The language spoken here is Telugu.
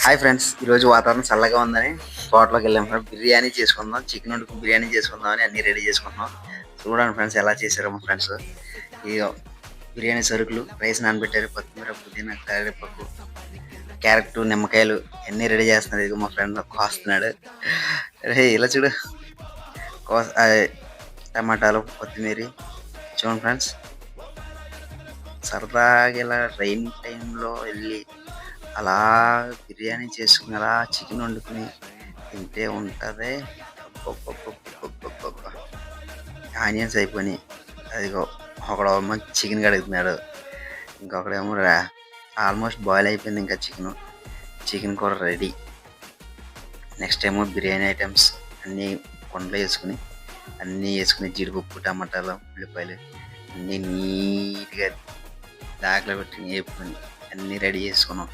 హాయ్ ఫ్రెండ్స్, ఈరోజు వాతావరణం చల్లగా ఉందని తోటలోకి వెళ్ళాం ఫ్రెండ్స్. బిర్యానీ చేసుకుందాం, చికెన్ వండుకు బిర్యానీ చేసుకుందాం అని అన్ని రెడీ చేసుకుంటున్నాం. చూడండి ఫ్రెండ్స్ ఎలా చేశారో మా ఫ్రెండ్స్. ఈ బిర్యానీ సరుకులు, రైస్ నానబెట్టారు, కొత్తిమీర, పుదీనా, కరివేపాకు, క్యారెట్, నిమ్మకాయలు అన్నీ రెడీ చేస్తున్నారు. ఇదిగో మా ఫ్రెండ్ కోస్తున్నాడు. రే ఇలా చూడు, టమాటాలు, కొత్తిమీర. చూడండి ఫ్రెండ్స్, సరదాగా ఇలా రైన్ టైంలో వెళ్ళి అలా బిర్యానీ చేసుకుని అలా చికెన్ వండుకుని తింటే ఉంటుంది. ఆనియన్స్ అయిపోయినాయి. అదిగో ఒకడేమో చికెన్ కడుగుతున్నాడు, ఇంకొకడేమో ఆల్మోస్ట్ బాయిల్ అయిపోయింది. ఇంకా చికెన్ కూర రెడీ. నెక్స్ట్ ఏమో బిర్యానీ ఐటమ్స్ అన్నీ కొండలో వేసుకుని జీడిపప్పు, టమాటాలు, ఉల్లిపాయలు అన్నీ నీట్గా దాకలో పెట్టి వేపుకొని అన్నీ రెడీ చేసుకున్నాం.